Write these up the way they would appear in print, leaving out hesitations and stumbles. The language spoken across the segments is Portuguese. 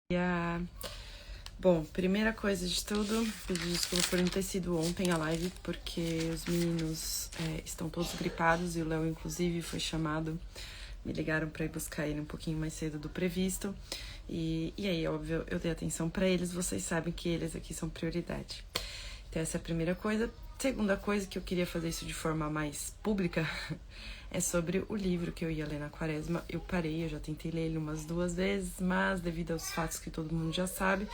dia. Bom, primeira coisa de tudo, pedir desculpa por não ter sido ontem a live, porque os meninos estão todos gripados e o Léo, inclusive, foi chamado. Me ligaram para ir buscar ele um pouquinho mais cedo do previsto. E aí, óbvio, eu dei atenção para eles. Vocês sabem que eles aqui são prioridade. Então, essa é a primeira coisa. Segunda coisa, que eu queria fazer isso de forma mais pública, é sobre o livro que eu ia ler na quaresma. Eu parei, eu já tentei ler ele umas 2 vezes, mas devido aos fatos que todo mundo já sabe,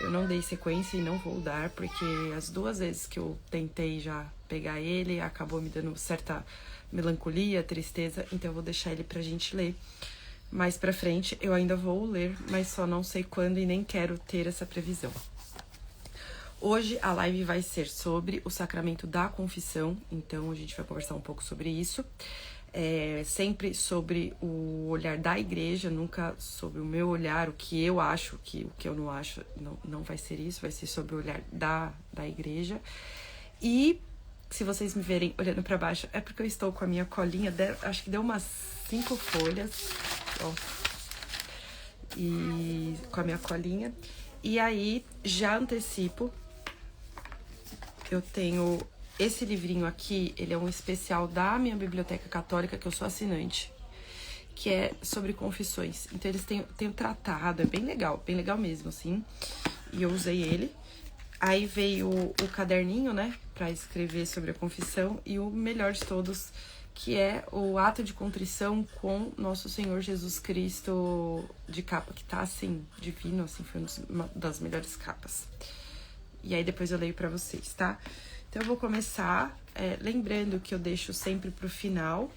eu não dei sequência e não vou dar, porque as 2 vezes que eu tentei já pegar ele, acabou me dando certa melancolia, tristeza, então eu vou deixar ele pra gente ler. Mais pra frente eu ainda vou ler, mas só não sei quando e nem quero ter essa previsão. Hoje a live vai ser sobre o sacramento da confissão, então a gente vai conversar um pouco sobre isso. Sempre sobre o olhar da igreja, nunca sobre o meu olhar, o que eu acho, o que eu não acho, não vai ser isso, vai ser sobre o olhar da igreja. E se vocês me verem olhando para baixo, é porque eu estou com a minha colinha, acho que deu umas 5 folhas, ó, e com a minha colinha. E aí, já antecipo, eu tenho esse livrinho aqui, ele é um especial da minha biblioteca católica, que eu sou assinante, que é sobre confissões. Então eles têm um tratado, é bem legal mesmo, assim, e eu usei ele. Aí veio o caderninho, né, pra escrever sobre a confissão, e o melhor de todos, que é o ato de contrição com Nosso Senhor Jesus Cristo de capa, que tá, assim, divino, assim, foi uma das melhores capas. E aí depois eu leio pra vocês, tá? Então eu vou começar lembrando que eu deixo sempre pro final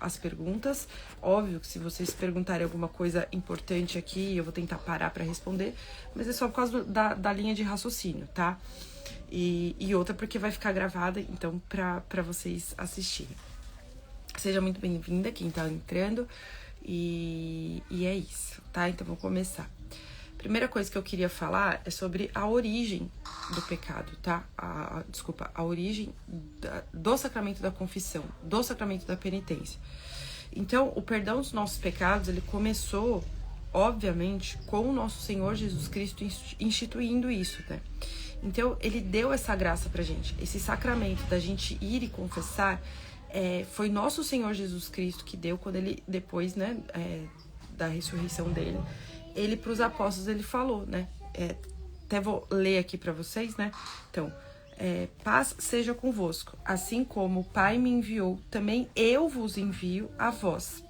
as perguntas. Óbvio que se vocês perguntarem alguma coisa importante aqui, eu vou tentar parar pra responder, mas é só por causa da linha de raciocínio, tá? E outra porque vai ficar gravada, então pra vocês assistirem. Seja muito bem-vinda quem tá entrando e é isso, tá? Então vou começar. Primeira coisa que eu queria falar é sobre a origem do pecado, tá? A origem do sacramento da confissão, do sacramento da penitência. Então, o perdão dos nossos pecados, ele começou, obviamente, com o nosso Senhor Jesus Cristo instituindo isso, né? Então, ele deu essa graça pra gente. Esse sacramento da gente ir e confessar, foi nosso Senhor Jesus Cristo que deu quando ele, depois, né, da ressurreição dele, ele pros apóstolos, ele falou, né? Até vou ler aqui para vocês, né? Então, paz seja convosco. Assim como o Pai me enviou, também eu vos envio a vós.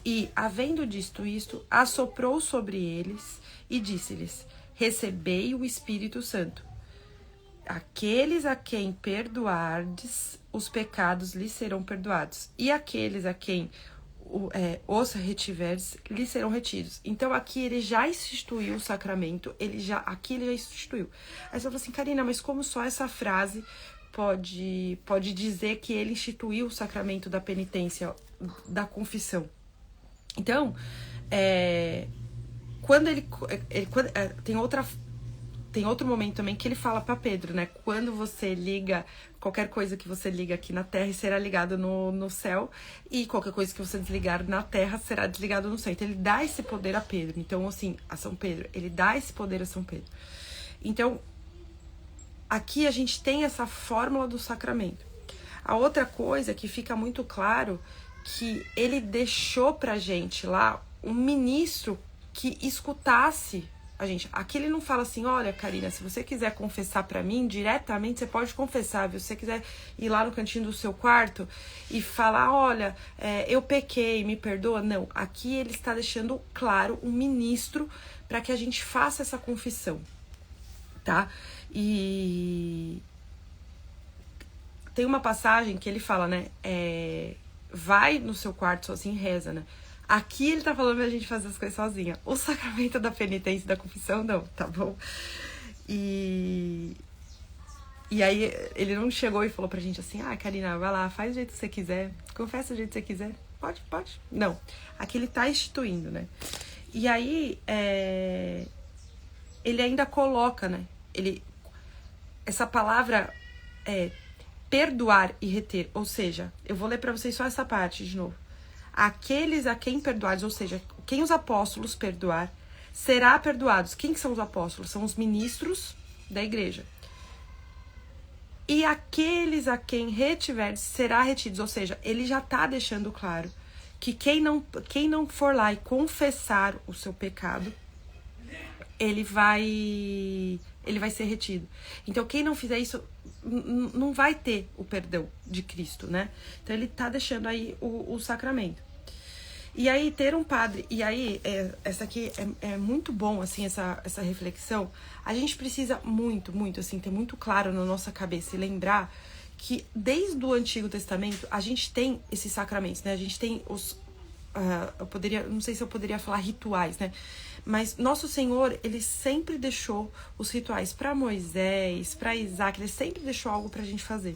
E, havendo dito isto, assoprou sobre eles e disse-lhes: recebei o Espírito Santo. Aqueles a quem perdoardes, os pecados lhes serão perdoados. E aqueles a quem os retiveres, lhes serão retidos. Então aqui ele já instituiu o sacramento, aqui ele já instituiu. Aí você fala assim, Karina, mas como só essa frase pode dizer que ele instituiu o sacramento da penitência, da confissão? Então, tem outro momento também que ele fala para Pedro, né? Quando você liga, qualquer coisa que você liga aqui na terra será ligado no céu, e qualquer coisa que você desligar na terra será desligado no céu. Então ele dá esse poder a Pedro. Então, assim, a São Pedro, ele dá esse poder a São Pedro. Então, aqui a gente tem essa fórmula do sacramento. A outra coisa que fica muito claro, que ele deixou pra gente lá um ministro que escutasse a gente. Aqui ele não fala assim, olha, Karina, se você quiser confessar pra mim diretamente, você pode confessar, viu? Se você quiser ir lá no cantinho do seu quarto e falar, olha, eu pequei, me perdoa. Não, aqui ele está deixando claro um ministro para que a gente faça essa confissão, tá? E tem uma passagem que ele fala, né, vai no seu quarto sozinho e reza, né? Aqui ele tá falando pra gente fazer as coisas sozinha. O sacramento da penitência e da confissão, não, tá bom? E aí ele não chegou e falou pra gente assim, Karina, vai lá, faz do jeito que você quiser, confessa do jeito que você quiser. Pode. Não, aqui ele tá instituindo, né? E aí, ele ainda coloca, né? Essa palavra perdoar e reter, ou seja, eu vou ler pra vocês só essa parte de novo. Aqueles a quem perdoares, ou seja, quem os apóstolos perdoar, será perdoados. Quem que são os apóstolos? São os ministros da igreja. E aqueles a quem retiverdes será retidos. Ou seja, ele já está deixando claro que quem não for lá e confessar o seu pecado, ele vai ser retido. Então, quem não fizer isso não vai ter o perdão de Cristo, né? Então, ele tá deixando aí o sacramento. E aí, ter um padre... E aí, essa aqui é muito bom, assim, essa reflexão. A gente precisa muito, assim, ter muito claro na nossa cabeça e lembrar que desde o Antigo Testamento, a gente tem esses sacramentos, né? A gente tem os... não sei se eu poderia falar rituais, né? Mas Nosso Senhor, ele sempre deixou os rituais para Moisés, para Isaac, ele sempre deixou algo pra gente fazer.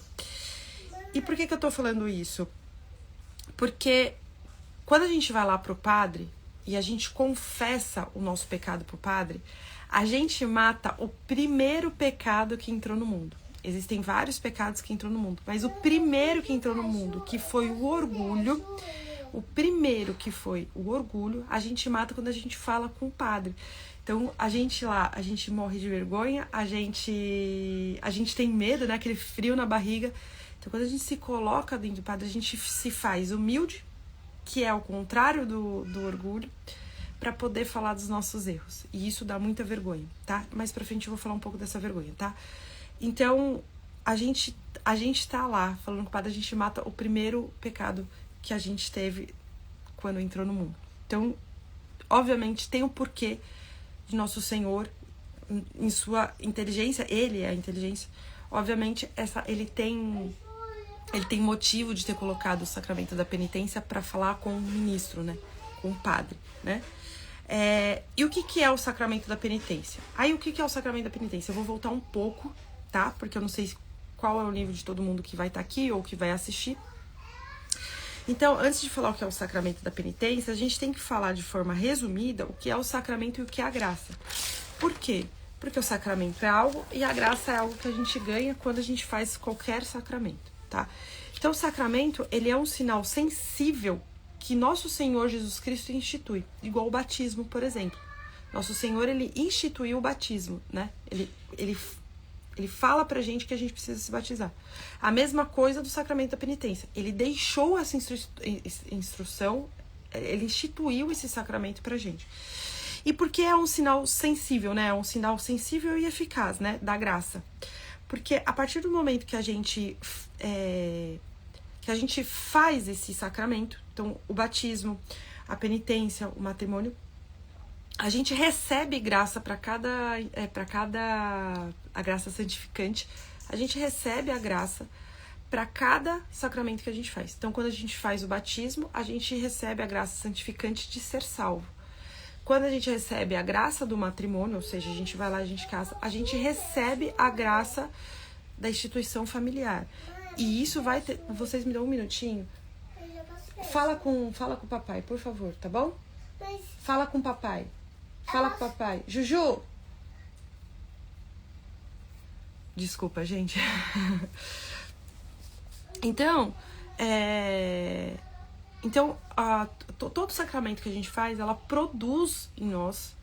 E por que eu tô falando isso? Porque quando a gente vai lá pro padre e a gente confessa o nosso pecado pro padre, a gente mata o primeiro pecado que entrou no mundo. Existem vários pecados que entrou no mundo, mas o primeiro que entrou no mundo, que foi o orgulho... O primeiro, que foi o orgulho, a gente mata quando a gente fala com o padre. Então, a gente morre de vergonha, a gente tem medo, né? Aquele frio na barriga. Então, quando a gente se coloca dentro do padre, a gente se faz humilde, que é o contrário do orgulho, para poder falar dos nossos erros. E isso dá muita vergonha, tá? Mais pra frente eu vou falar um pouco dessa vergonha, tá? Então, a gente tá lá falando com o padre, a gente mata o primeiro pecado que a gente teve quando entrou no mundo. Então, obviamente, tem o porquê de Nosso Senhor, em sua inteligência, ele é a inteligência, obviamente, ele tem motivo de ter colocado o sacramento da penitência para falar com o ministro, né? Com o padre, né? E o que é o sacramento da penitência? Aí, o que é o sacramento da penitência? Eu vou voltar um pouco, tá? Porque eu não sei qual é o nível de todo mundo que vai estar aqui ou que vai assistir. Então, antes de falar o que é o sacramento da penitência, a gente tem que falar de forma resumida o que é o sacramento e o que é a graça. Por quê? Porque o sacramento é algo e a graça é algo que a gente ganha quando a gente faz qualquer sacramento, tá? Então, o sacramento, ele é um sinal sensível que Nosso Senhor Jesus Cristo institui, igual o batismo, por exemplo. Nosso Senhor, ele instituiu o batismo, né? Ele fala pra gente que a gente precisa se batizar. A mesma coisa do sacramento da penitência. Ele deixou essa instrução, ele instituiu esse sacramento pra gente. E por que é um sinal sensível, né? É um sinal sensível e eficaz, né? Da graça. Porque a partir do momento que a gente faz esse sacramento, então o batismo, a penitência, o matrimônio, a gente recebe graça para cada a graça santificante, a gente recebe a graça para cada sacramento que a gente faz. Então, quando a gente faz o batismo, a gente recebe a graça santificante de ser salvo. Quando a gente recebe a graça do matrimônio, ou seja, a gente vai lá, a gente casa, a gente recebe a graça da instituição familiar. E isso vai ter... Vocês me dão um minutinho? Fala com o papai, por favor, tá bom? Fala com o papai. Fala com o papai. Juju! Desculpa, gente. Então, todo sacramento que a gente faz, ela produz em nós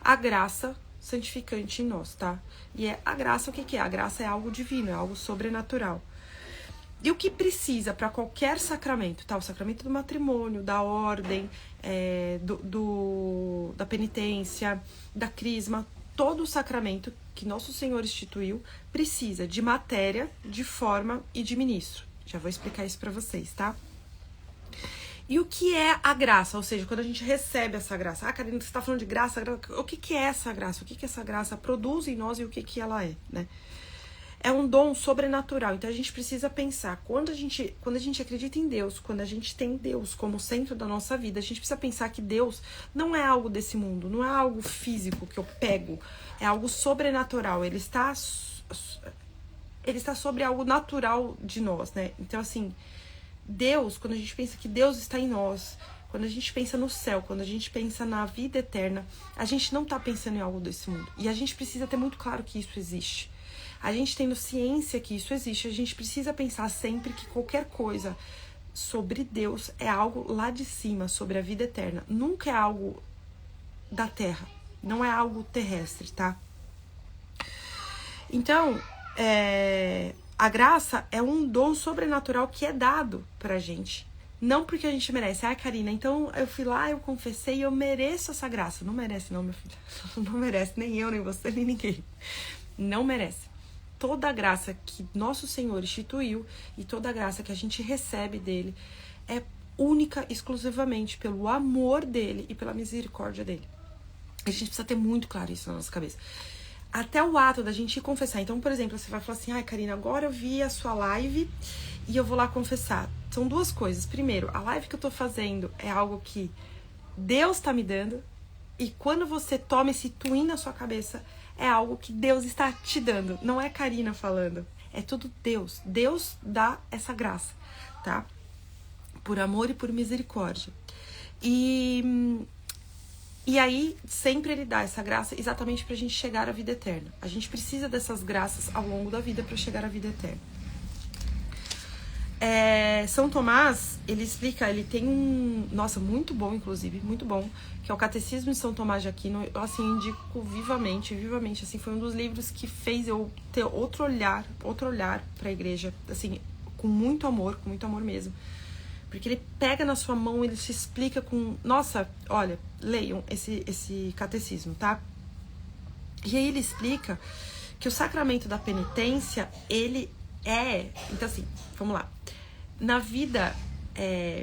a graça santificante em nós, tá? E a graça, o que é? A graça é algo divino, é algo sobrenatural. E o que precisa para qualquer sacramento, tá? O sacramento do matrimônio, da ordem, da penitência, da crisma, todo o sacramento que Nosso Senhor instituiu precisa de matéria, de forma e de ministro. Já vou explicar isso para vocês, tá? E o que é a graça? Ou seja, quando a gente recebe essa graça. Ah, Karina, você está falando de graça. O que é essa graça? O que essa graça produz em nós e o que ela é, né? É um dom sobrenatural. Então, a gente precisa pensar. Quando a gente acredita em Deus, quando a gente tem Deus como centro da nossa vida, a gente precisa pensar que Deus não é algo desse mundo, não é algo físico que eu pego. É algo sobrenatural. Ele está sobre algo natural de nós, né? Então, assim, Deus, quando a gente pensa que Deus está em nós, quando a gente pensa no céu, quando a gente pensa na vida eterna, a gente não está pensando em algo desse mundo. E a gente precisa ter muito claro que isso existe. A gente tendo ciência que isso existe, a gente precisa pensar sempre que qualquer coisa sobre Deus é algo lá de cima, sobre a vida eterna. Nunca é algo da terra, não é algo terrestre, tá? Então, a graça é um dom sobrenatural que é dado pra gente. Não porque a gente merece. Ah, Karina, então eu fui lá, eu confessei e eu mereço essa graça. Não merece não, meu filho. Não merece, nem eu, nem você, nem ninguém. Não merece. Toda a graça que nosso Senhor instituiu e toda a graça que a gente recebe dele é única, exclusivamente pelo amor dele e pela misericórdia dele. A gente precisa ter muito claro isso na nossa cabeça. Até o ato da gente ir confessar. Então, por exemplo, você vai falar assim, ai, Karina, agora eu vi a sua live e eu vou lá confessar. São duas coisas. Primeiro, a live que eu tô fazendo é algo que Deus tá me dando. E quando você toma esse twin na sua cabeça, é algo que Deus está te dando. Não é Karina falando. É tudo Deus. Deus dá essa graça, tá? Por amor e por misericórdia. E aí, sempre ele dá essa graça exatamente pra gente chegar à vida eterna. A gente precisa dessas graças ao longo da vida pra chegar à vida eterna. São Tomás, ele explica, ele tem um... Nossa, muito bom, inclusive, muito bom, que é o Catecismo de São Tomás de Aquino. Eu, assim, indico vivamente, assim, foi um dos livros que fez eu ter outro olhar pra igreja, assim, com muito amor mesmo. Porque ele pega na sua mão, ele te explica com... Nossa, olha, leiam esse catecismo, tá? E aí ele explica que o sacramento da penitência, ele é... Então assim, vamos lá. Na vida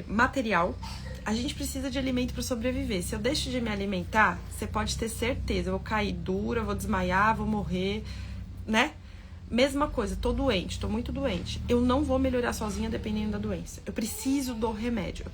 material, a gente precisa de alimento para sobreviver. Se eu deixo de me alimentar, você pode ter certeza, eu vou cair dura, vou desmaiar, vou morrer, né? Mesma coisa, tô doente, tô muito doente. Eu não vou melhorar sozinha dependendo da doença. Eu preciso do remédio,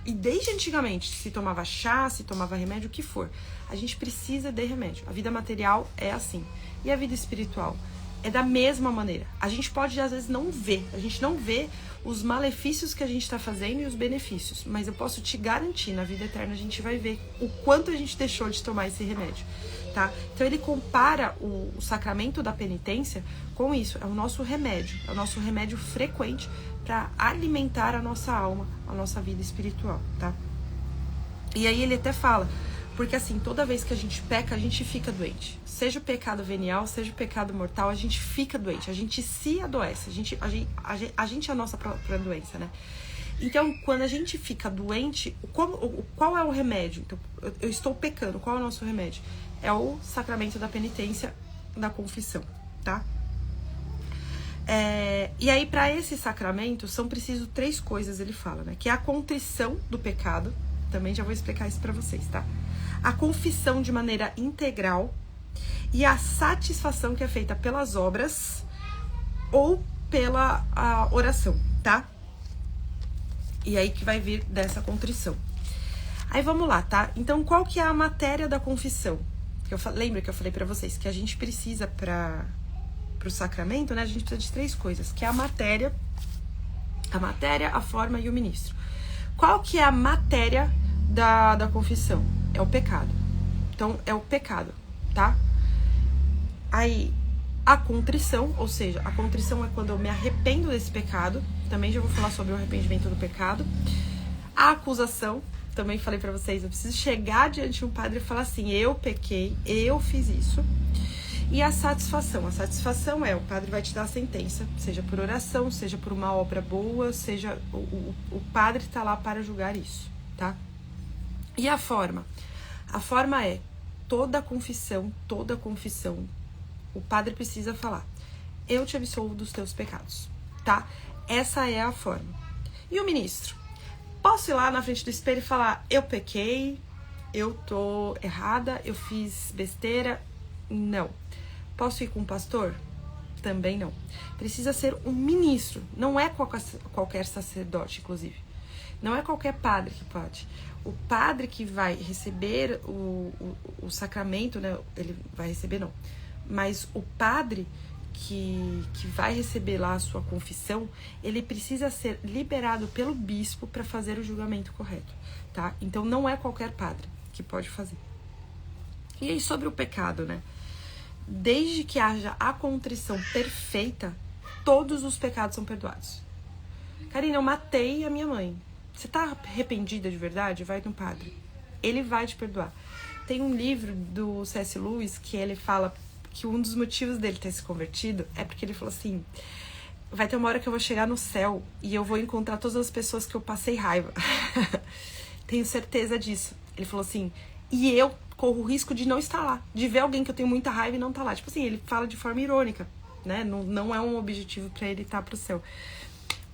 E desde antigamente, se tomava chá, se tomava remédio, o que for, a gente precisa de remédio. A vida material é assim. E a vida espiritual é da mesma maneira. A gente pode, às vezes, não ver. A gente não vê os malefícios que a gente tá fazendo e os benefícios. Mas eu posso te garantir, na vida eterna a gente vai ver o quanto a gente deixou de tomar esse remédio. Tá? Então ele compara o sacramento da penitência com isso, é o nosso remédio frequente para alimentar a nossa alma, a nossa vida espiritual, tá? E aí ele até fala, porque assim, toda vez que a gente peca, a gente fica doente. Seja o pecado venial, seja o pecado mortal, a gente fica doente, a gente se adoece, a gente é a nossa própria doença, né? Então, quando a gente fica doente, qual é o remédio? Então, eu estou pecando, qual é o nosso remédio? É o sacramento da penitência, da confissão, tá? E aí, para esse sacramento, são preciso 3 coisas, ele fala, né? Que é a contrição do pecado, também já vou explicar isso para vocês, tá? A confissão de maneira integral e a satisfação que é feita pelas obras ou pela oração, tá? E aí que vai vir dessa contrição. Aí vamos lá, tá? Então, qual que é a matéria da confissão? Lembra que eu falei pra vocês que a gente precisa pro sacramento, né? A gente precisa de 3 coisas, que é a matéria, a forma e o ministro. Qual que é a matéria da confissão? É o pecado. Então, é o pecado, tá? Aí, a contrição, ou seja, a contrição é quando eu me arrependo desse pecado. Também já vou falar sobre o arrependimento do pecado. A acusação, também falei pra vocês, eu preciso chegar diante de um padre e falar assim, eu pequei, eu fiz isso. E a satisfação é, o padre vai te dar a sentença, seja por oração, seja por uma obra boa, seja o padre tá lá para julgar isso, tá? E a forma é toda confissão, o padre precisa falar, eu te absolvo dos teus pecados, tá? Essa é a forma. E o ministro? Posso ir lá na frente do espelho e falar, eu pequei, eu tô errada, eu fiz besteira? Não. Posso ir com um pastor? Também não. Precisa ser um ministro, não é qualquer sacerdote, inclusive. Não é qualquer padre que pode. O padre que vai receber o sacramento, né? Ele vai receber, não. Mas o padre que vai receber lá a sua confissão, ele precisa ser liberado pelo bispo para fazer o julgamento correto, tá? Então não é qualquer padre que pode fazer. E aí sobre o pecado, né? Desde que haja a contrição perfeita, todos os pecados são perdoados. Karina, eu matei a minha mãe. Você tá arrependida de verdade? Vai no padre. Ele vai te perdoar. Tem um livro do C.S. Lewis que ele fala que um dos motivos dele ter se convertido é porque ele falou assim: vai ter uma hora que eu vou chegar no céu e eu vou encontrar todas as pessoas que eu passei raiva. Tenho certeza disso. Ele falou assim, e eu corro o risco de não estar lá, de ver alguém que eu tenho muita raiva e não estar lá. Tipo assim, ele fala de forma irônica, né? Não é um objetivo pra ele estar pro céu.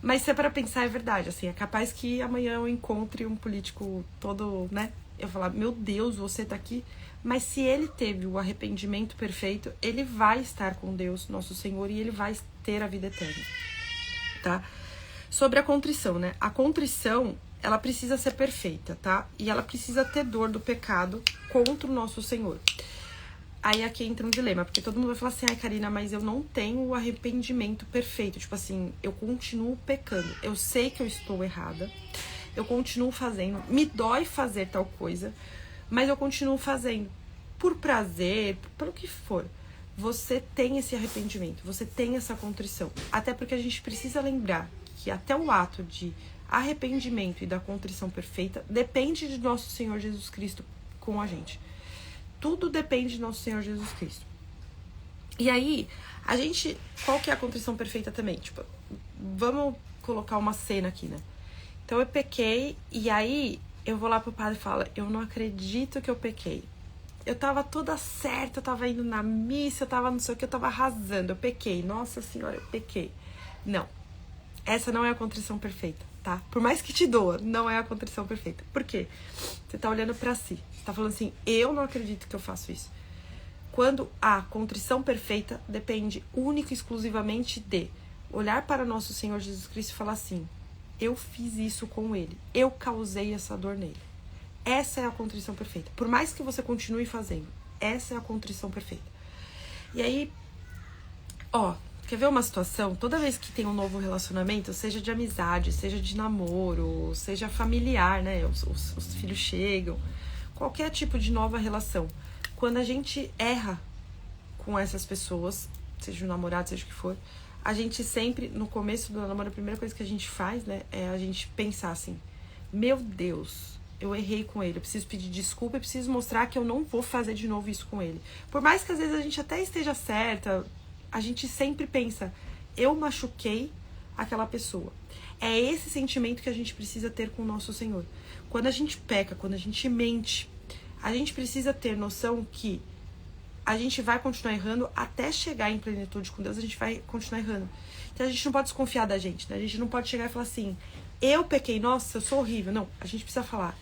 Mas se é para pensar, é verdade, assim, é capaz que amanhã eu encontre um político todo, né? Eu falar, meu Deus, você tá aqui. Mas se ele teve o arrependimento perfeito, ele vai estar com Deus, nosso Senhor, e ele vai ter a vida eterna, tá? Sobre a contrição, né? A contrição, ela precisa ser perfeita, tá? E ela precisa ter dor do pecado contra o nosso Senhor. Aí aqui entra um dilema, porque todo mundo vai falar assim, ai, Karina, mas eu não tenho o arrependimento perfeito. Tipo assim, eu continuo pecando. Eu sei que eu estou errada, eu continuo fazendo, me dói fazer tal coisa, mas eu continuo fazendo. Por prazer, pelo que for. Você tem esse arrependimento, você tem essa contrição. Até porque a gente precisa lembrar que até o ato de arrependimento e da contrição perfeita depende de nosso Senhor Jesus Cristo com a gente. Tudo depende de nosso Senhor Jesus Cristo. E aí, a gente... Qual que é a contrição perfeita também? Tipo, vamos colocar uma cena aqui, né? Então, eu pequei e aí eu vou lá pro padre e falo, eu não acredito que eu pequei. Eu tava toda certa, eu tava indo na missa, eu tava não sei o que, eu tava arrasando, eu pequei. Nossa Senhora, eu pequei. Não. Essa não é a contrição perfeita, tá? Por mais que te doa, não é a contrição perfeita. Por quê? Você tá olhando pra si. Você tá falando assim, eu não acredito que eu faço isso. Quando a contrição perfeita depende única e exclusivamente de olhar para nosso Senhor Jesus Cristo e falar assim, eu fiz isso com ele, eu causei essa dor nele. Essa é a contrição perfeita. Por mais que você continue fazendo, essa é a contrição perfeita. E aí, ó, quer ver uma situação? Toda vez que tem um novo relacionamento, seja de amizade, seja de namoro, seja familiar, né? Os filhos chegam, qualquer tipo de nova relação. Quando a gente erra com essas pessoas, seja um namorado, seja o que for, a gente sempre, no começo do namoro, a primeira coisa que a gente faz, né, é a gente pensar assim, meu Deus, eu errei com ele, eu preciso pedir desculpa, eu preciso mostrar que eu não vou fazer de novo isso com ele. Por mais que às vezes a gente até esteja certa, a gente sempre pensa, eu machuquei aquela pessoa. É esse sentimento que a gente precisa ter com o nosso Senhor. Quando a gente peca, quando a gente mente, a gente precisa ter noção que a gente vai continuar errando até chegar em plenitude com Deus, a gente vai continuar errando. Então a gente não pode desconfiar da gente, né? A gente não pode chegar e falar assim, eu pequei, nossa, eu sou horrível. Não, a gente precisa falar,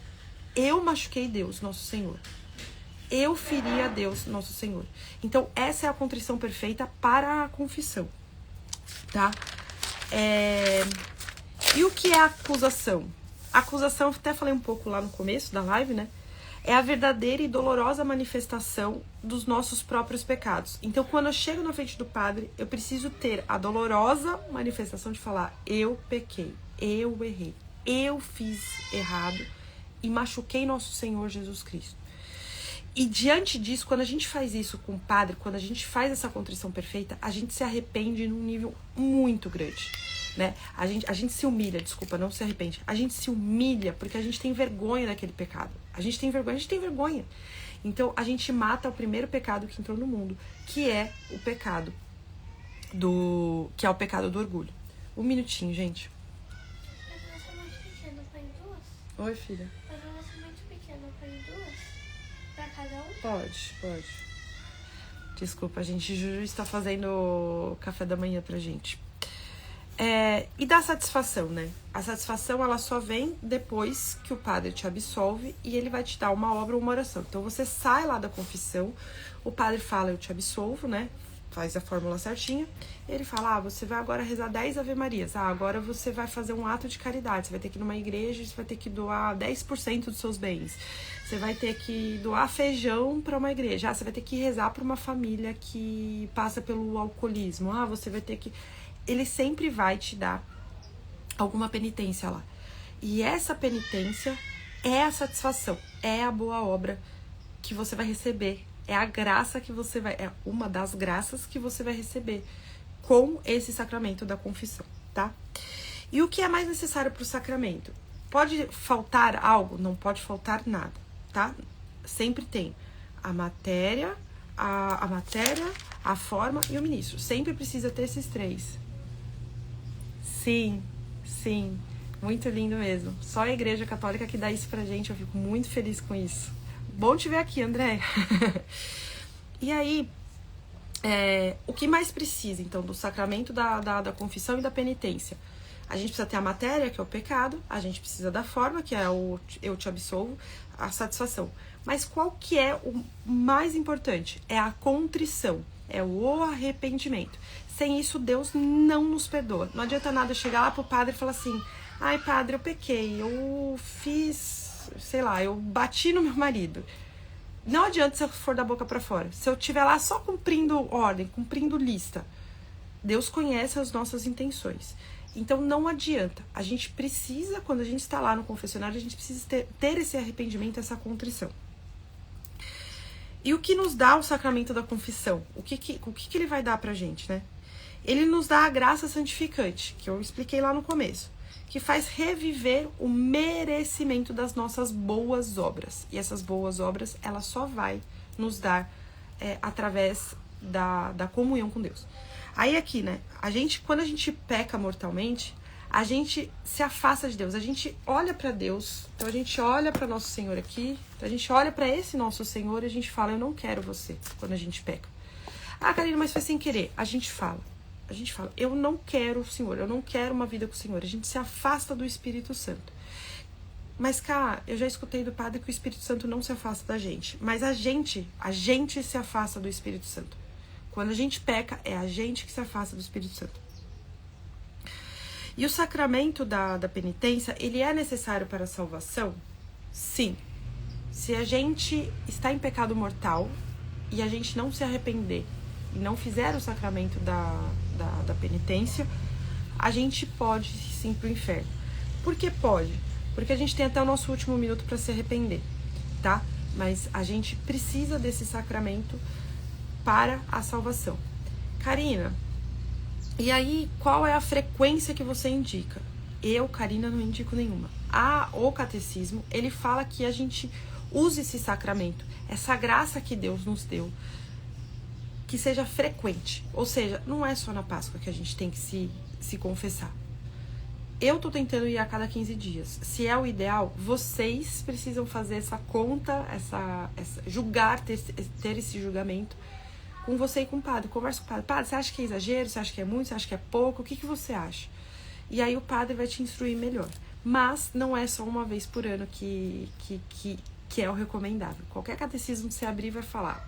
eu machuquei Deus, nosso Senhor. Eu feri a Deus, nosso Senhor. Então essa é a contrição perfeita para a confissão, tá? E o que é a acusação? A acusação, eu até falei um pouco lá no começo da live, né? É a verdadeira e dolorosa manifestação dos nossos próprios pecados. Então, quando eu chego na frente do padre, eu preciso ter a dolorosa manifestação de falar, eu pequei, eu errei, eu fiz errado e machuquei nosso Senhor Jesus Cristo. E diante disso, quando a gente faz isso com o padre, quando a gente faz essa contrição perfeita, a gente se arrepende num nível muito grande, né? A gente se humilha, desculpa, não se arrepende. A gente se humilha porque a gente tem vergonha daquele pecado. A gente tem vergonha. Então, a gente mata o primeiro pecado que entrou no mundo, que é o pecado que é o pecado do orgulho. Um minutinho, gente. Mas eu sou muito pequena, põe duas? Oi, filha. Mas eu sou muito pequena, põe duas? Pra cada um? Pode. Desculpa, a gente, Juju está fazendo café da manhã pra gente. E dá satisfação, né? A satisfação, ela só vem depois que o padre te absolve e ele vai te dar uma obra ou uma oração. Então, você sai lá da confissão, o padre fala, eu te absolvo, né? Faz a fórmula certinha. Ele fala, você vai agora rezar 10 Ave Marias. Agora você vai fazer um ato de caridade. Você vai ter que ir numa igreja, você vai ter que doar 10% dos seus bens. Você vai ter que doar feijão para uma igreja. Você vai ter que rezar para uma família que passa pelo alcoolismo. Você vai ter que... Ele sempre vai te dar alguma penitência lá. E essa penitência é a satisfação, é a boa obra que você vai receber. É a graça que você vai... É uma das graças que você vai receber com esse sacramento da confissão, tá? E o que é mais necessário para o sacramento? Pode faltar algo? Não pode faltar nada, tá? sempre tem a matéria, a forma e o ministro. Sempre precisa ter esses 3. Sim, sim. Muito lindo mesmo. Só a Igreja Católica que dá isso pra gente. Eu fico muito feliz com isso. Bom te ver aqui, André. E aí, o que mais precisa, então, do sacramento da confissão e da penitência? A gente precisa ter a matéria, que é o pecado. A gente precisa da forma, que é o eu te absolvo, a satisfação. Mas qual que é o mais importante? É a contrição, é o arrependimento. Sem isso, Deus não nos perdoa. Não adianta nada chegar lá pro padre e falar assim: ai, padre, eu pequei, eu fiz, sei lá, eu bati no meu marido. Não adianta se eu for da boca pra fora. Se eu estiver lá só cumprindo ordem, cumprindo lista, Deus conhece as nossas intenções. Então não adianta. A gente precisa, quando a gente está lá no confessionário, a gente precisa ter esse arrependimento, essa contrição. E o que nos dá o sacramento da confissão? O que ele vai dar pra gente, né? Ele nos dá a graça santificante, que eu expliquei lá no começo, que faz reviver o merecimento das nossas boas obras. E essas boas obras, ela só vai nos dar através da comunhão com Deus. Aí aqui, né, quando a gente peca mortalmente, a gente se afasta de Deus, a gente olha pra Deus, então a gente olha pra Nosso Senhor aqui, então a gente olha pra esse Nosso Senhor e a gente fala: eu não quero você, quando a gente peca. Ah, Karina, mas foi sem querer. A gente fala, eu não quero o Senhor, eu não quero uma vida com o Senhor. A gente se afasta do Espírito Santo. Mas, cara, eu já escutei do padre que o Espírito Santo não se afasta da gente. Mas a gente se afasta do Espírito Santo. Quando a gente peca, é a gente que se afasta do Espírito Santo. E o sacramento da penitência, ele é necessário para a salvação? Sim. Se a gente está em pecado mortal e a gente não se arrepender e não fizer o sacramento da penitência, a gente pode sim pro inferno. Por que pode? Porque a gente tem até o nosso último minuto para se arrepender, tá? Mas a gente precisa desse sacramento para a salvação. Karina, e aí qual é a frequência que você indica? Eu, Karina, não indico nenhuma. O catecismo, ele fala que a gente use esse sacramento, essa graça que Deus nos deu, que seja frequente. Ou seja, não é só na Páscoa que a gente tem que se confessar. Eu tô tentando ir a cada 15 dias. Se é o ideal, vocês precisam fazer essa conta, ter esse julgamento com você e com o padre. Conversa com o padre. Padre, você acha que é exagero? Você acha que é muito? Você acha que é pouco? O que você acha? E aí o padre vai te instruir melhor. Mas não é só uma vez por ano que é o recomendável. Qualquer catecismo que você abrir vai falar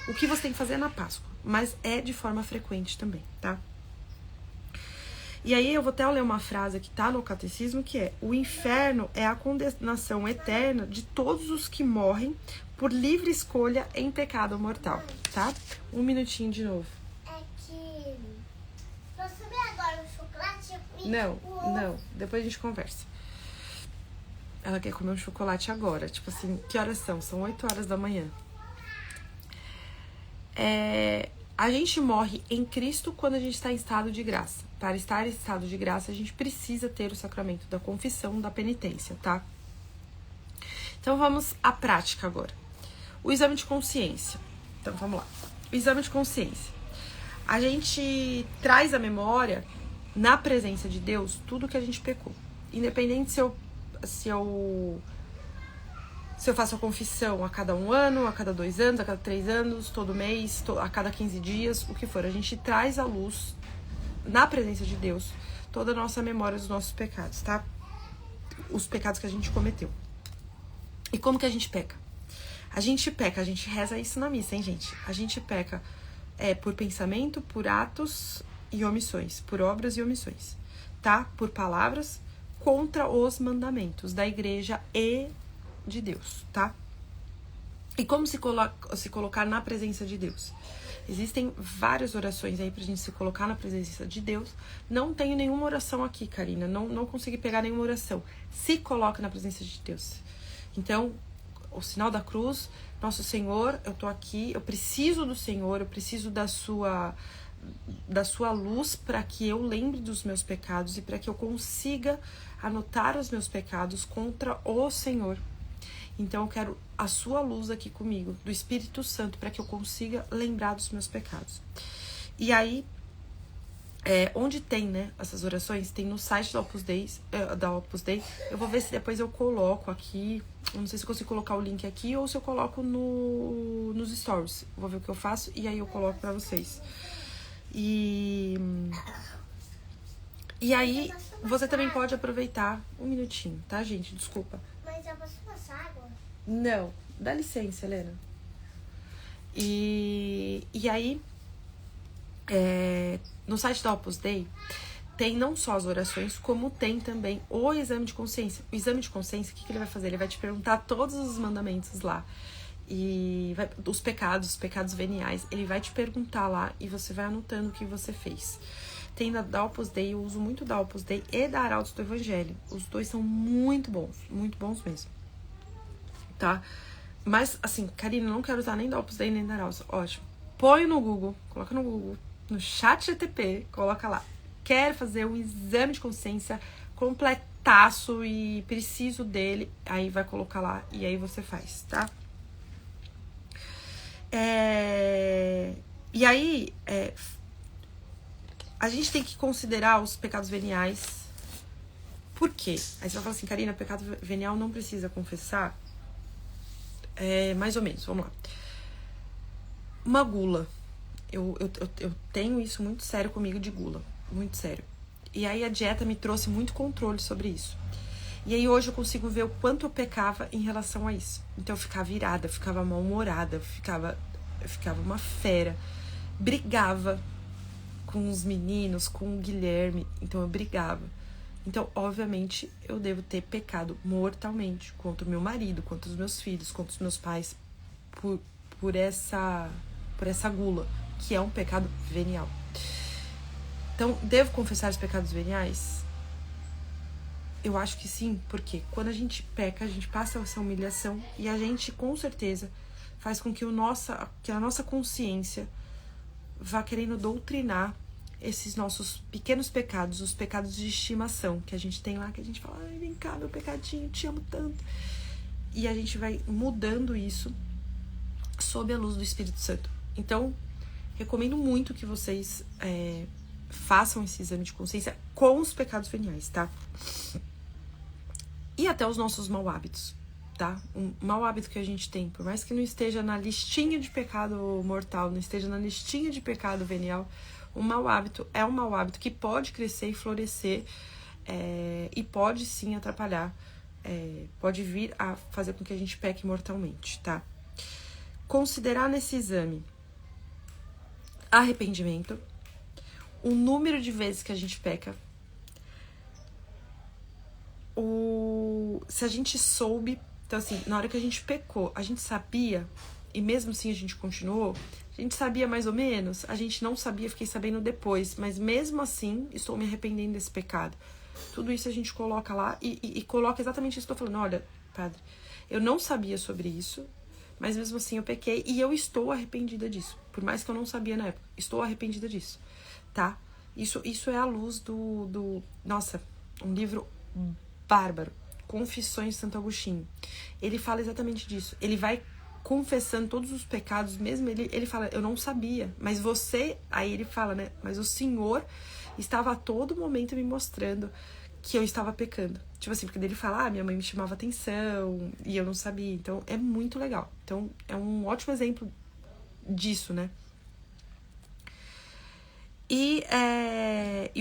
o que você tem que fazer na Páscoa. Mas é de forma frequente também, tá? E aí eu vou até ler uma frase que tá no catecismo, que é: o inferno é a condenação eterna de todos os que morrem por livre escolha em pecado mortal, tá? Um minutinho de novo. É que... Posso subir agora o chocolate? Não. Depois a gente conversa. Ela quer comer um chocolate agora. Tipo assim, que horas são? São 8 horas da manhã. A gente morre em Cristo quando a gente está em estado de graça. Para estar em estado de graça, a gente precisa ter o sacramento da confissão, da penitência, tá? Então vamos à prática agora. O exame de consciência. Então vamos lá. O exame de consciência. A gente traz à memória, na presença de Deus, tudo que a gente pecou. Independente se eu faço a confissão a cada 1 ano, a cada 2 anos, a cada 3 anos, todo mês, a cada 15 dias, o que for. A gente traz à luz, na presença de Deus, toda a nossa memória dos nossos pecados, tá? Os pecados que a gente cometeu. E como que a gente peca? A gente reza isso na missa, hein, gente? A gente peca por pensamento, por atos e omissões, por obras e omissões, tá? Por palavras contra os mandamentos da igreja e de Deus, tá? E como se colocar na presença de Deus? Existem várias orações aí pra gente se colocar na presença de Deus. Não tenho nenhuma oração aqui, Karina. Não consegui pegar nenhuma oração. Se coloca na presença de Deus. Então, o sinal da cruz, Nosso Senhor, eu tô aqui, eu preciso do Senhor, eu preciso da sua luz para que eu lembre dos meus pecados e para que eu consiga anotar os meus pecados contra o Senhor. Então eu quero a sua luz aqui comigo, do Espírito Santo, para que eu consiga lembrar dos meus pecados. E aí, onde tem, né, essas orações, tem no site da Opus Dei, eu vou ver se depois eu coloco aqui, eu não sei se eu consigo colocar o link aqui ou se eu coloco nos stories, vou ver o que eu faço e aí eu coloco pra vocês. E aí, você também pode aproveitar, um minutinho, tá, gente, desculpa. Mas eu posso passar água? Não, dá licença, Helena. E aí, no site da Opus Dei, tem não só as orações, como tem também o exame de consciência. O exame de consciência, o que ele vai fazer? Ele vai te perguntar todos os mandamentos lá. E os pecados veniais. Ele vai te perguntar lá e você vai anotando o que você fez. Tem da Opus Dei, eu uso muito da Opus Dei e da Arautos do Evangelho. Os dois são muito bons mesmo. Tá? Mas, assim, Karina, eu não quero usar nem da Opus Dei nem da Arautos. Ótimo. Põe no Google, coloca no Google, no chat GTP, coloca lá. Quero fazer um exame de consciência completaço e preciso dele. Aí vai colocar lá e aí você faz, tá? E aí, a gente tem que considerar os pecados veniais. Por quê? Aí você vai falar assim, Karina, pecado venial não precisa confessar? Mais ou menos, vamos lá. Uma gula. Eu tenho isso muito sério comigo de gula. Muito sério. E aí a dieta me trouxe muito controle sobre isso. E aí hoje eu consigo ver o quanto eu pecava em relação a isso. Então eu ficava irada, eu ficava mal-humorada, eu ficava uma fera. Brigava com os meninos, com o Guilherme. Então eu brigava. Então, obviamente, eu devo ter pecado mortalmente contra o meu marido, contra os meus filhos, contra os meus pais, por essa gula, que é um pecado venial. Então, devo confessar os pecados veniais? Eu acho que sim, porque quando a gente peca, a gente passa essa humilhação e a gente, com certeza, faz com que a nossa consciência vá querendo doutrinar esses nossos pequenos pecados, os pecados de estimação que a gente tem lá, que a gente fala, ai, vem cá, meu pecadinho, te amo tanto. E a gente vai mudando isso sob a luz do Espírito Santo. Então, recomendo muito que vocês façam esse exame de consciência com os pecados veniais, tá? E até os nossos mau hábitos, tá? Um mau hábito que a gente tem, por mais que não esteja na listinha de pecado mortal, não esteja na listinha de pecado venial, um mau hábito é um mau hábito que pode crescer e florescer e pode sim atrapalhar, pode vir a fazer com que a gente peque mortalmente, tá? Considerar nesse exame arrependimento, o número de vezes que a gente peca, se a gente soube, então assim, na hora que a gente pecou, a gente sabia, e mesmo assim a gente continuou, a gente sabia mais ou menos, a gente não sabia, fiquei sabendo depois, mas mesmo assim, estou me arrependendo desse pecado. Tudo isso a gente coloca lá e coloca exatamente isso que eu tô falando. Olha, padre, eu não sabia sobre isso, mas mesmo assim eu pequei e eu estou arrependida disso. Por mais que eu não sabia na época, estou arrependida disso, tá? Isso é a luz nossa, um livro bárbaro, Confissões de Santo Agostinho. Ele fala exatamente disso. Ele vai confessando todos os pecados, mesmo ele fala, eu não sabia, mas você, aí ele fala, né, mas o Senhor estava a todo momento me mostrando que eu estava pecando. Tipo assim, porque ele fala, minha mãe me chamava atenção e eu não sabia. Então, é muito legal. Então, é um ótimo exemplo disso, né? E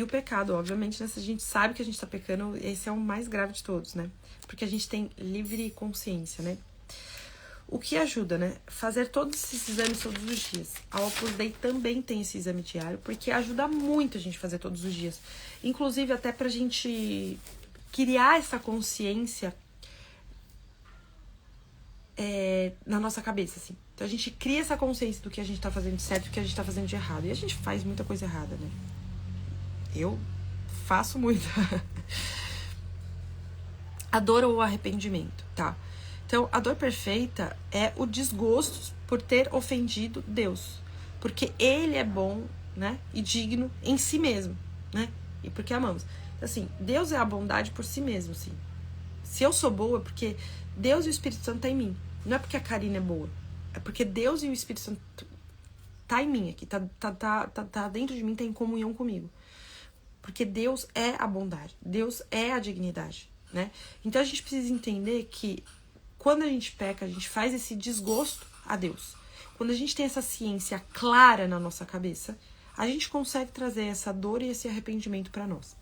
o pecado, obviamente, né? Se a gente sabe que a gente tá pecando, esse é o mais grave de todos, né? Porque a gente tem livre consciência, né? O que ajuda, né? Fazer todos esses exames todos os dias. A Opus Dei também tem esse exame diário, porque ajuda muito a gente fazer todos os dias. Inclusive, até pra gente criar essa consciência na nossa cabeça, assim. Então, a gente cria essa consciência do que a gente tá fazendo de certo e do que a gente tá fazendo de errado. E a gente faz muita coisa errada, né? Eu faço muita. A dor ou o arrependimento, tá? Então, a dor perfeita é o desgosto por ter ofendido Deus. Porque Ele é bom, né? E digno em si mesmo, né? E porque amamos. Então, assim, Deus é a bondade por si mesmo, sim. Se eu sou boa, é porque Deus e o Espírito Santo tá em mim. Não é porque a Karina é boa. É porque Deus e o Espírito Santo tá em mim aqui, tá dentro de mim, tá em comunhão comigo. Porque Deus é a bondade, Deus é a dignidade, né? Então a gente precisa entender que quando a gente peca, a gente faz esse desgosto a Deus. Quando a gente tem essa ciência clara na nossa cabeça, a gente consegue trazer essa dor e esse arrependimento para nós.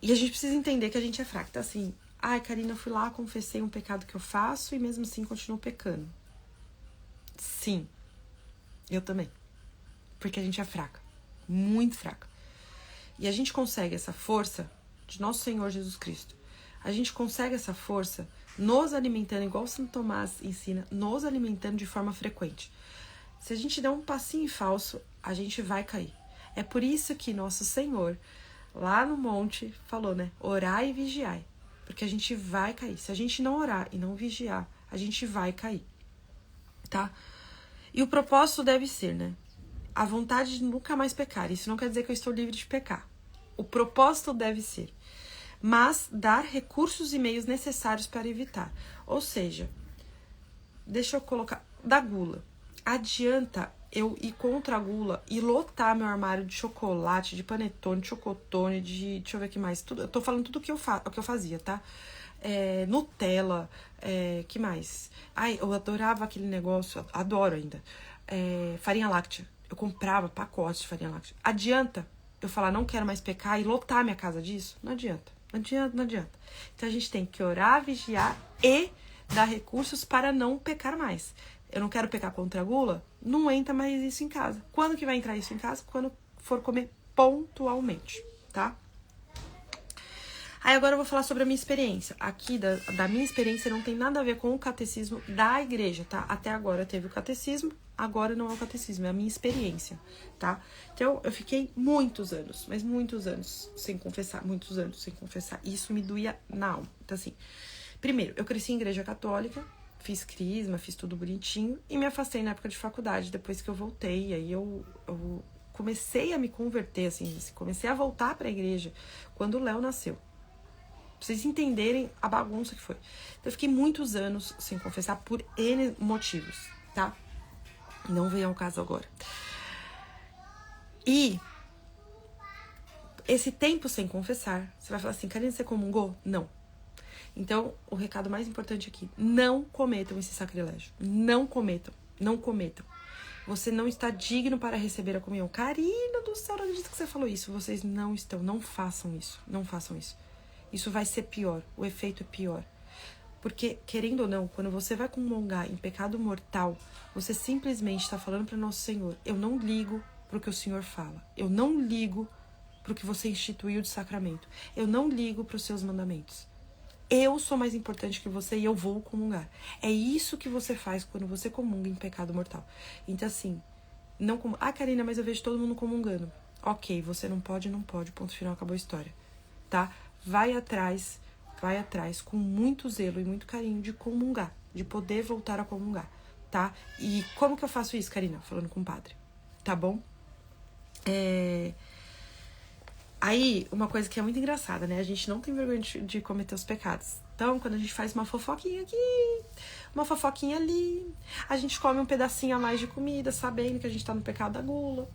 E a gente precisa entender que a gente é fraco. Então assim, ai, Karina, eu fui lá, confessei um pecado que eu faço e mesmo assim continuo pecando. Sim, eu também. Porque a gente é fraca, muito fraca. E a gente consegue essa força de nosso Senhor Jesus Cristo. A gente consegue essa força nos alimentando, igual o Santo Tomás ensina, nos alimentando de forma frequente. Se a gente der um passinho falso, a gente vai cair. É por isso que nosso Senhor, lá no monte, falou, né? Orai e vigiai. Porque a gente vai cair. Se a gente não orar e não vigiar, a gente vai cair. Tá? E o propósito deve ser, né? A vontade de nunca mais pecar. Isso não quer dizer que eu estou livre de pecar. O propósito deve ser, mas dar recursos e meios necessários para evitar. Ou seja, deixa eu colocar, da gula. Adianta eu ir contra a gula e lotar meu armário de chocolate, de panetone, de chocotone, de, deixa eu ver o que mais, tudo, eu tô falando tudo o que eu fazia, tá? Nutella, que mais? Ai, eu adorava aquele negócio, adoro ainda, farinha láctea. Eu comprava pacotes de farinha láctea. Adianta eu falar, não quero mais pecar e lotar minha casa disso? Não adianta. Não adianta. Então a gente tem que orar, vigiar e dar recursos para não pecar mais. Eu não quero pecar contra a gula? Não entra mais isso em casa. Quando que vai entrar isso em casa? Quando for comer pontualmente, tá? Aí agora eu vou falar sobre a minha experiência. Aqui, da minha experiência, não tem nada a ver com o catecismo da igreja, tá? Até agora teve o catecismo, agora não é o catecismo, é a minha experiência, tá? Então, eu fiquei muitos anos, mas muitos anos sem confessar, Isso me doía na alma. Então, assim, primeiro, eu cresci em igreja católica, fiz crisma, fiz tudo bonitinho e me afastei na época de faculdade, depois que eu voltei. Aí eu comecei a me converter, assim, comecei a voltar pra igreja quando o Léo nasceu. Pra vocês entenderem a bagunça que foi. Então, eu fiquei muitos anos sem confessar por N motivos, tá? Não venha ao caso agora. E esse tempo sem confessar, você vai falar assim, Karina, você comungou? Não. Então, o recado mais importante aqui, não cometam esse sacrilégio. Não cometam. Você não está digno para receber a comunhão. Karina do céu, não acredito que você falou isso. Vocês não estão, não façam isso. Isso vai ser pior, o efeito é pior. Porque, querendo ou não, quando você vai comungar em pecado mortal, você simplesmente está falando para nosso Senhor, eu não ligo para o que o Senhor fala. Eu não ligo para o que você instituiu de sacramento. Eu não ligo para os seus mandamentos. Eu sou mais importante que você e eu vou comungar. É isso que você faz quando você comunga em pecado mortal. Então, assim, não comunga. Ah, Karina, mas eu vejo todo mundo comungando. Ok, você não pode, ponto final, acabou a história. Tá? Vai atrás com muito zelo e muito carinho de comungar, de poder voltar a comungar, tá? E como que eu faço isso, Karina? Falando com o padre, tá bom? Aí, uma coisa que é muito engraçada, né? A gente não tem vergonha de cometer os pecados. Então, quando a gente faz uma fofoquinha aqui, uma fofoquinha ali, a gente come um pedacinho a mais de comida, sabendo que a gente tá no pecado da gula,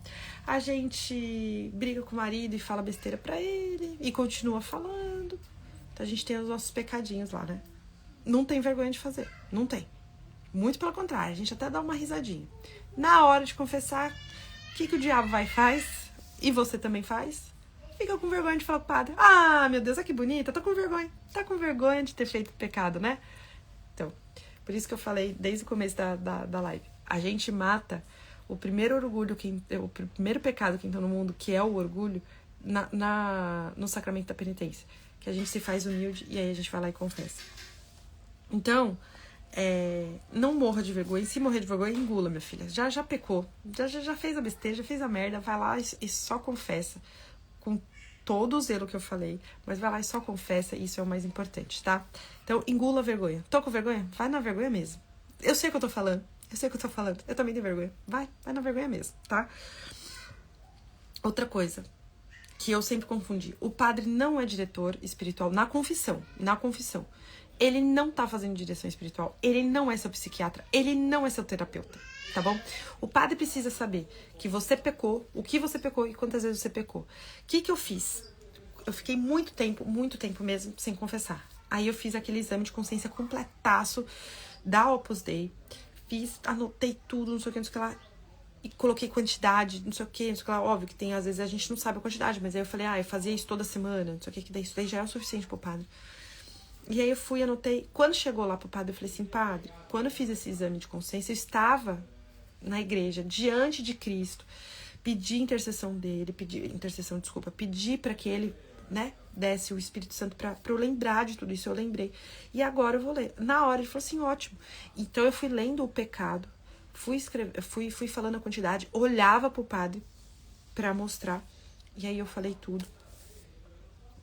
a gente briga com o marido e fala besteira pra ele, e continua falando. Então, a gente tem os nossos pecadinhos lá, né? Não tem vergonha de fazer, não tem. Muito pelo contrário, a gente até dá uma risadinha. Na hora de confessar, o que o diabo vai e faz, e você também faz, fica com vergonha de falar pro padre, ah, meu Deus, olha que bonita, tá com vergonha de ter feito pecado, né? Então, por isso que eu falei desde o começo da live, a gente mata o primeiro orgulho, o primeiro pecado que entrou no mundo, que é o orgulho, no sacramento da penitência, que a gente se faz humilde e aí a gente vai lá e confessa. Então, não morra de vergonha. Se morrer de vergonha, engula, minha filha. Já pecou, já fez a besteira, já fez a merda, vai lá e só confessa. Com todo o zelo que eu falei, mas vai lá e só confessa, isso é o mais importante, tá? Então, engula a vergonha. Tô com vergonha? Vai na vergonha mesmo. Eu sei o que eu tô falando, eu também tenho vergonha. Vai na vergonha mesmo, tá? Outra coisa, que eu sempre confundi. O padre não é diretor espiritual na confissão. Na confissão. Ele não tá fazendo direção espiritual. Ele não é seu psiquiatra. Ele não é seu terapeuta. Tá bom? O padre precisa saber que você pecou, o que você pecou e quantas vezes você pecou. O que eu fiz? Eu fiquei muito tempo mesmo, sem confessar. Aí eu fiz aquele exame de consciência completaço da Opus Dei. Fiz, anotei tudo, não sei o que, não sei o que lá. E coloquei quantidade, não sei o que, não sei o que lá. Óbvio que tem, às vezes, a gente não sabe a quantidade. Mas aí eu falei, eu fazia isso toda semana, não sei o que daí isso daí já é o suficiente pro padre. E aí eu fui, anotei. Quando chegou lá pro padre, eu falei assim, padre, quando eu fiz esse exame de consciência, eu estava na igreja, diante de Cristo. Pedi intercessão dele, pedi para que ele, né, desse o Espírito Santo pra eu lembrar de tudo isso. Eu lembrei. E agora eu vou ler. Na hora ele falou assim, ótimo. Então eu fui lendo o pecado, fui falando a quantidade, olhava pro padre pra mostrar. E aí eu falei tudo.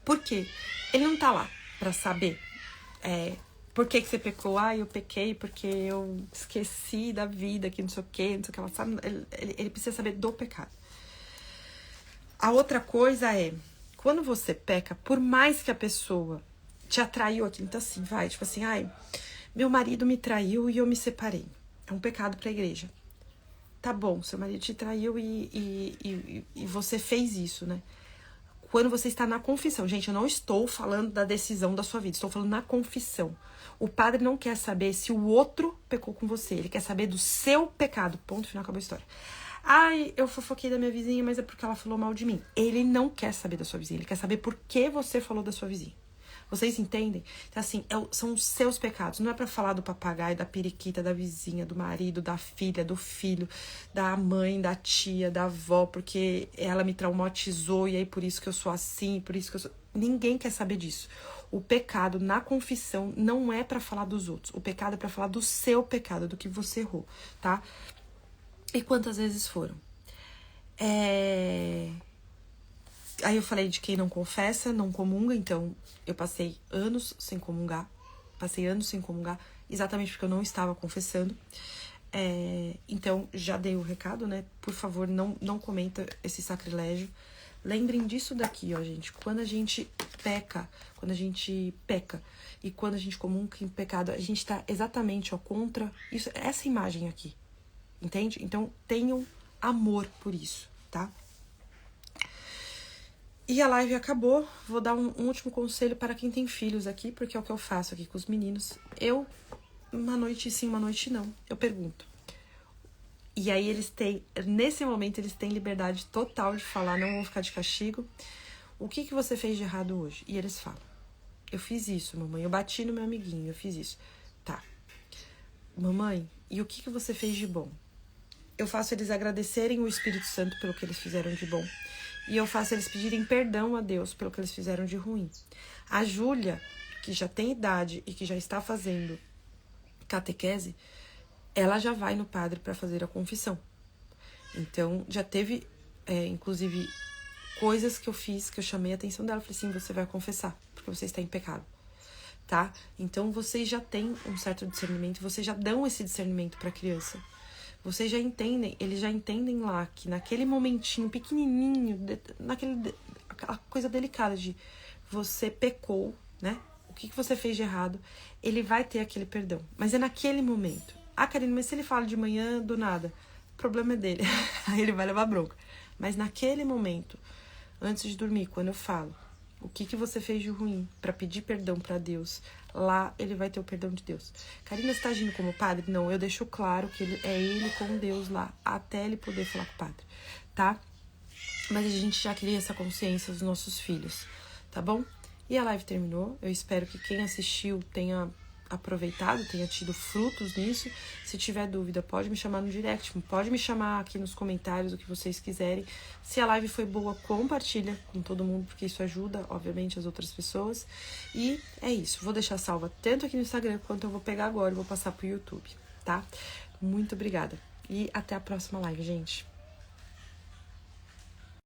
Por quê? Ele não tá lá pra saber por que você pecou. Eu pequei porque eu esqueci da vida, que não sei o que, não sei o que ela sabe. Ele precisa saber do pecado. A outra coisa é, quando você peca, por mais que a pessoa te atraiu aqui, então assim, tipo assim, meu marido me traiu e eu me separei. É um pecado pra igreja. Tá bom, seu marido te traiu e você fez isso, né? Quando você está na confissão. Gente, eu não estou falando da decisão da sua vida, estou falando na confissão. O padre não quer saber se o outro pecou com você, ele quer saber do seu pecado. Ponto final, acabou a história. Eu fofoquei da minha vizinha, mas é porque ela falou mal de mim. Ele não quer saber da sua vizinha, ele quer saber por que você falou da sua vizinha. Vocês entendem? Então, assim, são os seus pecados. Não é pra falar do papagaio, da periquita, da vizinha, do marido, da filha, do filho, da mãe, da tia, da avó, porque ela me traumatizou e aí por isso que eu sou assim, por isso que eu sou... Ninguém quer saber disso. O pecado na confissão não é pra falar dos outros. O pecado é pra falar do seu pecado, do que você errou, tá? E quantas vezes foram? Aí eu falei de quem não confessa, não comunga, então eu passei anos sem comungar. Exatamente porque eu não estava confessando. Então, já dei o recado, né? Por favor, não cometa esse sacrilégio. Lembrem disso daqui, ó, gente. Quando a gente peca e quando a gente comunga em pecado, a gente tá exatamente, ó, contra isso, essa imagem aqui. Entende? Então, tenham amor por isso, tá? E a live acabou. Vou dar um último conselho para quem tem filhos aqui, porque é o que eu faço aqui com os meninos. Uma noite sim, uma noite não. Eu pergunto. E aí nesse momento, eles têm liberdade total de falar, não vão ficar de castigo. O que você fez de errado hoje? E eles falam. Eu fiz isso, mamãe. Eu bati no meu amiguinho, eu fiz isso. Tá. Mamãe, e o que você fez de bom? Eu faço eles agradecerem o Espírito Santo pelo que eles fizeram de bom. E eu faço eles pedirem perdão a Deus pelo que eles fizeram de ruim. A Júlia, que já tem idade e que já está fazendo catequese, ela já vai no padre para fazer a confissão. Então, já teve, inclusive, coisas que eu fiz, que eu chamei a atenção dela. Falei assim, você vai confessar, porque você está em pecado. Tá? Então, vocês já têm um certo discernimento, vocês já dão esse discernimento para a criança. Vocês já entendem, eles já entendem lá que naquele momentinho pequenininho, aquela coisa delicada de você pecou, né? O que você fez de errado, ele vai ter aquele perdão. Mas é naquele momento. Karine, mas se ele fala de manhã, do nada, o problema é dele. Aí ele vai levar bronca. Mas naquele momento, antes de dormir, quando eu falo o que você fez de ruim para pedir perdão para Deus, lá ele vai ter o perdão de Deus. Karina, você tá agindo como padre? Não, eu deixo claro que ele com Deus lá, até ele poder falar com o padre, tá? Mas a gente já cria essa consciência dos nossos filhos, tá bom? E a live terminou. Eu espero que quem assistiu tenha aproveitado, tenha tido frutos nisso. Se tiver dúvida, pode me chamar no direct, pode me chamar aqui nos comentários, o que vocês quiserem. Se a live foi boa, compartilha com todo mundo, porque isso ajuda, obviamente, as outras pessoas. E é isso, vou deixar salva tanto aqui no Instagram, quanto eu vou pegar agora e vou passar pro YouTube, tá? Muito obrigada. E até a próxima live, gente.